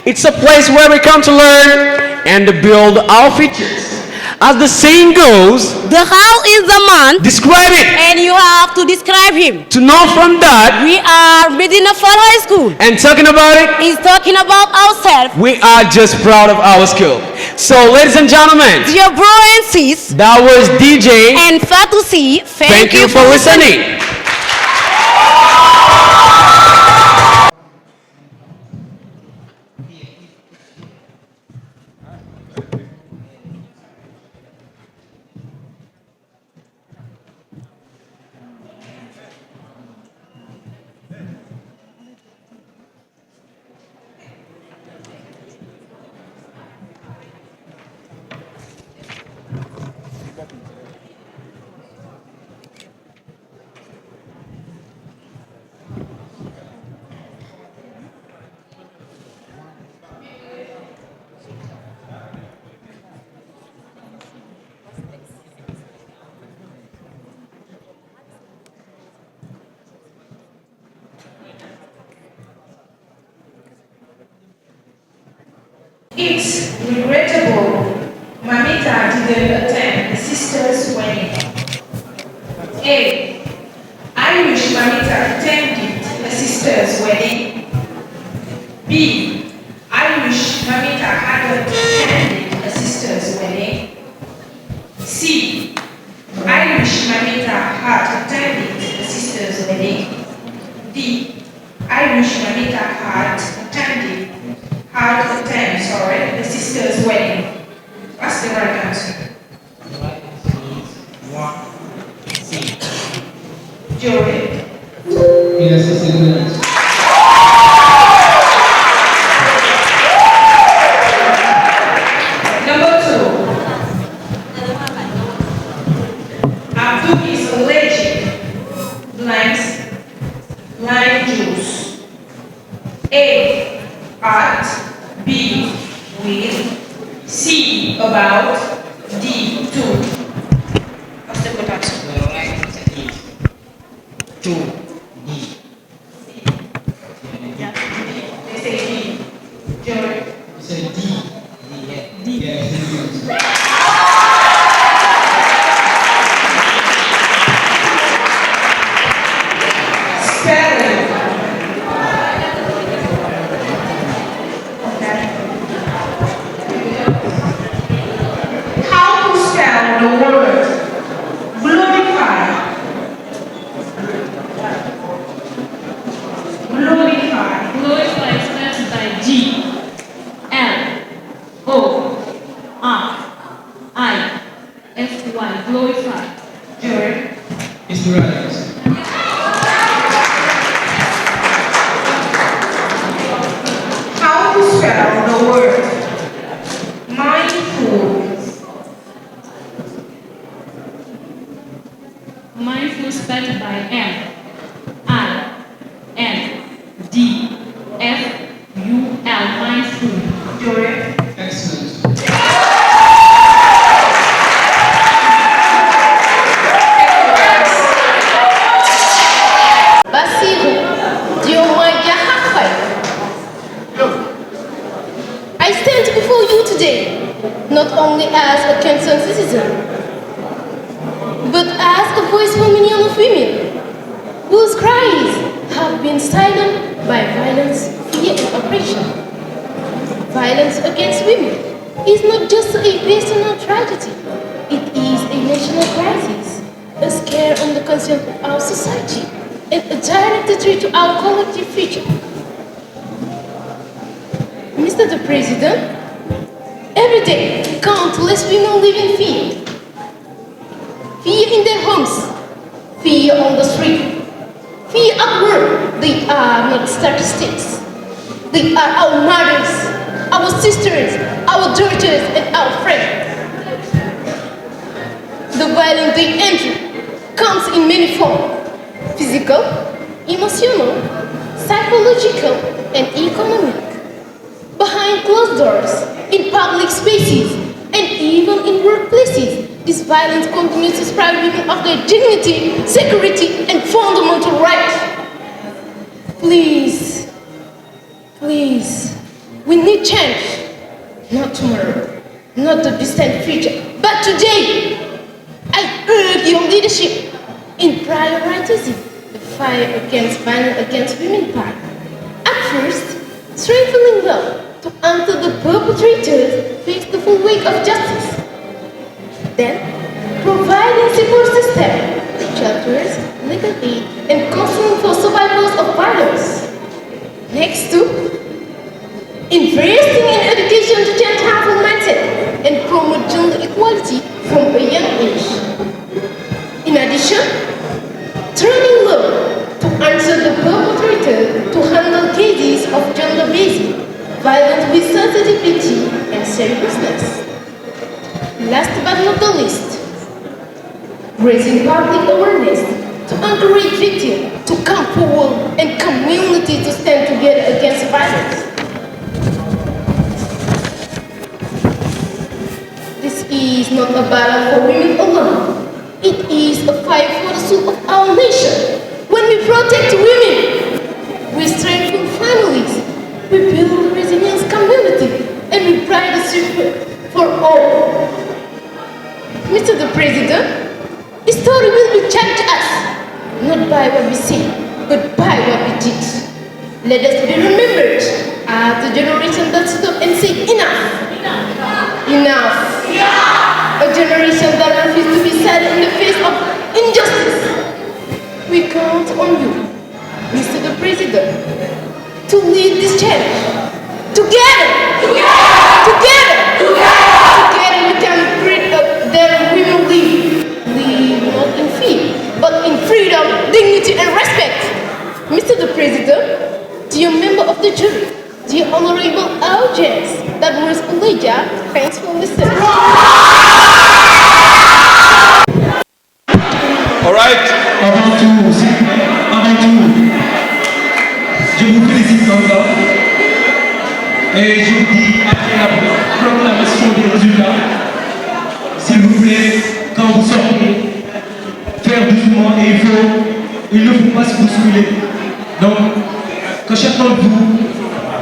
It's a place where we come to learn and to build our futures. As the saying goes, the how is the man. Describe it. And you have to describe him. To know from that, we are Medina Fall High School. And talking about it, is talking about ourselves. We are just proud of our school. So, ladies and gentlemen, dear bro and sis, that was DJ and Fatou C. Thank you for listening. It's regrettable Mamita didn't attend the sister's wedding. A. I wish Mamita attended the sister's wedding. B. I wish Mamita hadn't attended the sister's wedding. C. I wish Mamita had attended the sister's wedding. D. I wish Mamita had attended the sister's wedding. What's the right answer? The right answer is 1. C. Jury. Yes, it's a good answer. Number 2. Abdul is allergic. Blanks. Lime juice. A. At. B. With. C. About. D. To. What's the good answer? The right answer is 2. D. They say D. Jury. You said D. D. D. Yeah, it's a Spelling. How to spell the word glorify? Glorify. Glorify is spelled by G, L, O, R, I, F, Y. Glorify. Jury. It's the right answer. How to spell the word mindful? Mindful spelled by M, I, N, D, F, U, L. Mindful. Jury. Excellent. I stand before you today, not only as a concerned citizen, but as a voice for millions of women whose cries have been silenced by violence, fear, and oppression. Violence against women is not just a personal tragedy, it is a national crisis, a scare on the conscience of our society, and a direct threat to our collective future. Mr. the President, every day countless women live in fear. Fear in their homes, fear on the street, fear at work. They are not statistics. They are our mothers, our sisters, our daughters, and our friends. The violence they endure comes in many forms: physical, emotional, psychological, and economic. Behind closed doors, in public spaces, and even in deprive women of their dignity, security, and fundamental rights. Please, we need change. Not tomorrow, not the distant future, but today. I urge your leadership in prioritizing the fight against violence against women part. At first, strengthening law to until the perpetrators face the full weight of justice. Then, providing support system, shelters, legal aid, and counseling for survivors of violence. Next to investing in education to change harmful mindset and promote gender equality from a young age. In addition, training law to answer the perpetrator to handle cases of gender-based violence with sensitivity and seriousness. Last but not the least, raising public awareness to encourage victims to come forward and community to stand together against violence. This is not a battle for women alone. It is a fight for the soul of our nation. When we protect women, we strengthen families, we build a resilient community, and we provide a future for all. Mr. the President, history will be judged us, not by what we say, but by what we did. Let us be remembered as the generation that stood up and said enough. Enough. A generation that refuses to be silent in the face of injustice. We count on you, Mr. the President, to lead this change. Together we can create their women live not in fear, but in freedom, dignity, and respect. Mr. the President, dear member of the jury, dear honorable audience, that was Elijah. Thanks for listening. All right. Avant tout, je vous félicite encore et je vous dis après la proclamation des résultats, s'il vous plaît, quand vous sortez, faire doucement et il ne faut pas se bousculer. Donc, que chacun de vous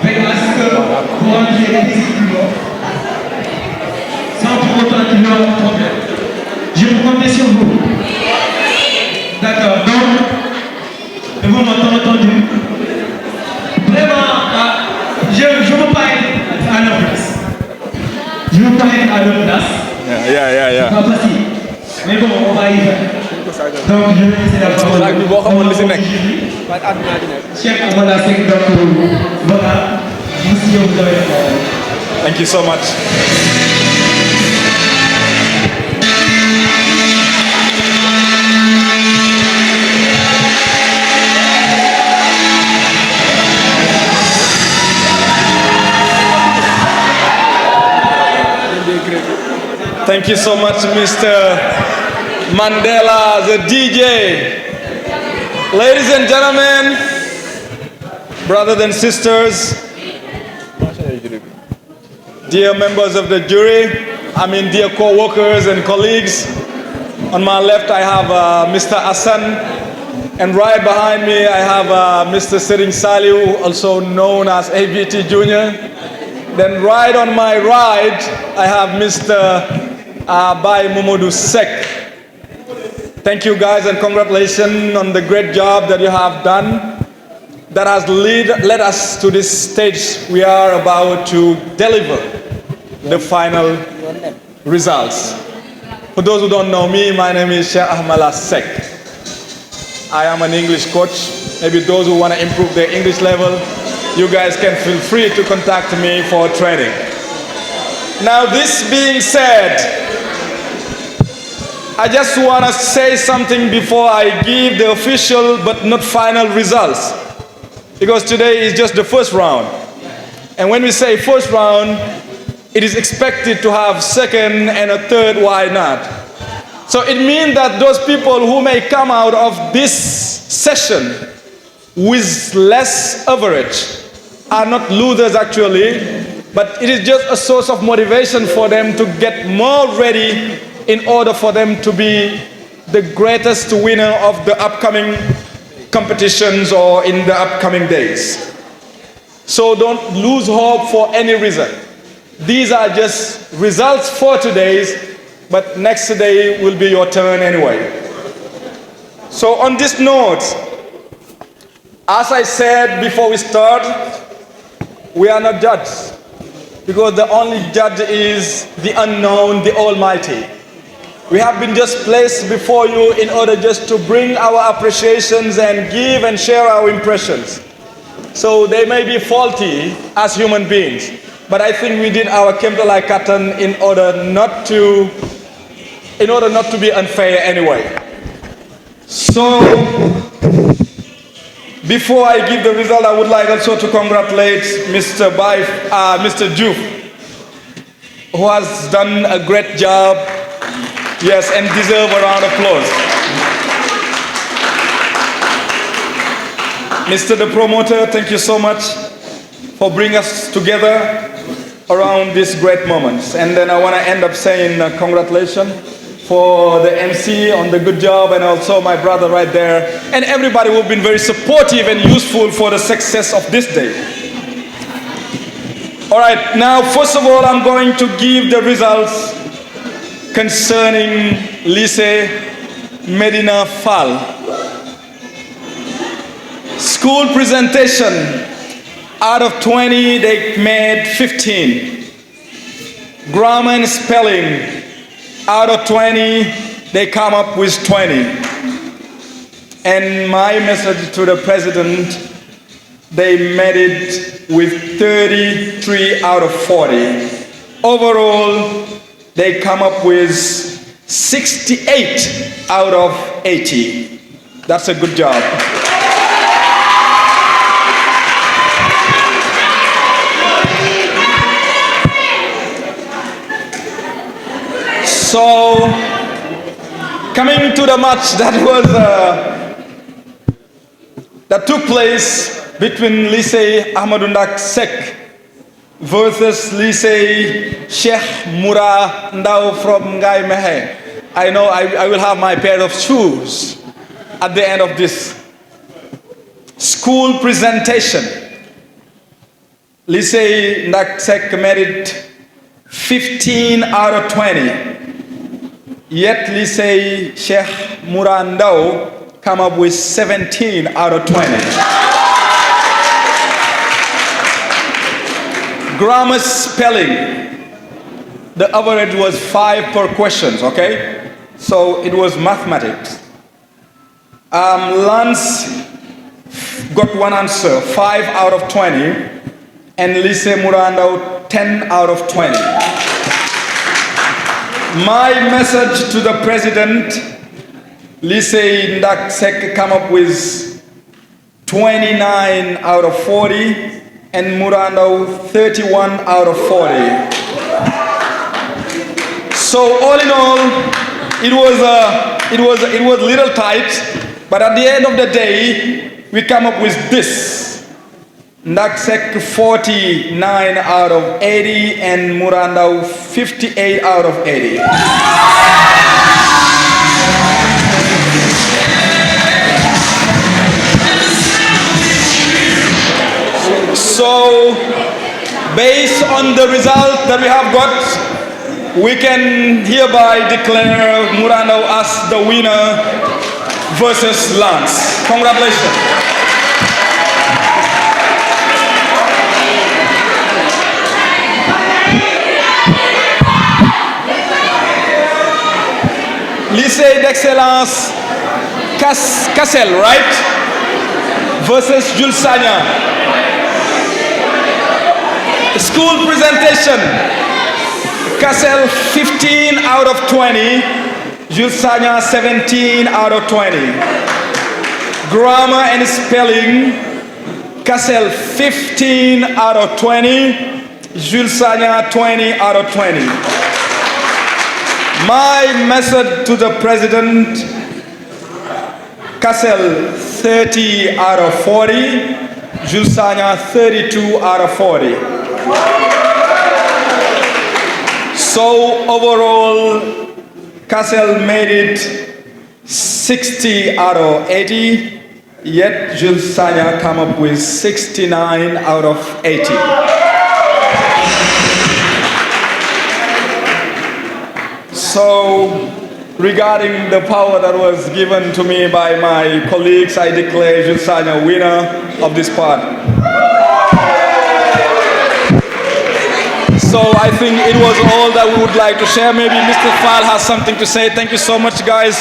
veille à ce que vous rentrez paisiblement, sans pour autant qu'il y ait un problème. Je vous compte sur vous. D'accord, donc, vous m'avez entendu. Vraiment, je ne veux pas être à leur place. Je ne veux pas être à leur place. Yeah. C'est pas facile. Mais bon, on va y faire. Donc, je vais laisser la parole au chef Amala Sek. Donc, voilà, merci, vous avez la parole. Thank you so much. Thank you so much, Mr. Mandela, the DJ. Ladies and gentlemen, brothers and sisters, dear members of the jury, dear co-workers and colleagues. On my left, I have Mr. Hassan, and right behind me, I have Mr. Sering Saliu, also known as ABT Jr. Then right on my right, I have Mr. Bai Momodu Sek. Thank you guys and congratulations on the great job that you have done. That has led us to this stage. We are about to deliver the final results. For those who don't know me, my name is Sheikh Ahmala Sek. I am an English coach. Maybe those who want to improve their English level, you guys can feel free to contact me for training. Now, this being said, I just want to say something before I give the official but not final results. Because today is just the first round. And when we say first round, it is expected to have second and a third, why not? So it means that those people who may come out of this session with less average are not losers actually, but it is just a source of motivation for them to get more ready in order for them to be the greatest winner of the upcoming competitions or in the upcoming days. So don't lose hope for any reason. These are just results for today's, but next day will be your turn anyway. So on this note, as I said before we start, we are not judges, because the only judge is the unknown, the Almighty. We have been just placed before you in order just to bring our appreciations and give and share our impressions. So they may be faulty as human beings, but I think we did our Kemtalai Katan in order not to be unfair anyway. So before I give the result, I would like also to congratulate Mr. Diouf, who has done a great job. Yes, and deserve a round of applause. Mr. the promoter, thank you so much for bringing us together around these great moments. And then I want to end up saying congratulations for the MC on the good job, and also my brother right there, and everybody who've been very supportive and useful for the success of this day. All right, now first of all, I'm going to give the results concerning Lycée Medina Fall. School presentation, out of 20, they made 15. Grammar and spelling, out of 20, they come up with 20. And my message to the president, they made it with 33 out of 40. Overall, they come up with 68 out of 80. That's a good job. So, coming to the match that took place between Lycée Ahmadou Ndak Seck versus Lycée Cheikh Moura Ndao from Ngai Mehe. I know I will have my pair of shoes at the end of this school presentation. Lycée Ndak Seck made it 15 out of 20. Yet Lycée Cheikh Moura Ndao come up with 17 out of 20. Grammar spelling, the average was 5 per questions, okay? So it was mathematics. Lance got one answer, 5 out of 20, and Lycée Moura Ndao 10 out of 20. My message to the president, Lycée Ndak Seck come up with 29 out of 40, and Moura Ndao 31 out of 40. So all in all, it was a little tight, but at the end of the day, we come up with this. Ndak Seck 49 out of 80 and Moura Ndao 58 out of 80. So, based on the result that we have got, we can hereby declare Moura Ndao as the winner versus Lance. Congratulations. Lycée d'Excellence Kassel, right? Versus Jules Sagna. School presentation. Kassel 15 out of 20. Jules Sagna 17 out of 20. Grammar and spelling. Kassel 15 out of 20. Jules Sagna 20 out of 20. My message to the president, Kassel 30 out of 40, Jules Sagna 32 out of 40. So overall, Kassel made it 60 out of 80, yet Jules Sanya come up with 69 out of 80. So, regarding the power that was given to me by my colleagues, I declare Jules Sanya winner of this part. So I think it was all that we would like to share. Maybe Mr. Fall has something to say. Thank you so much, guys.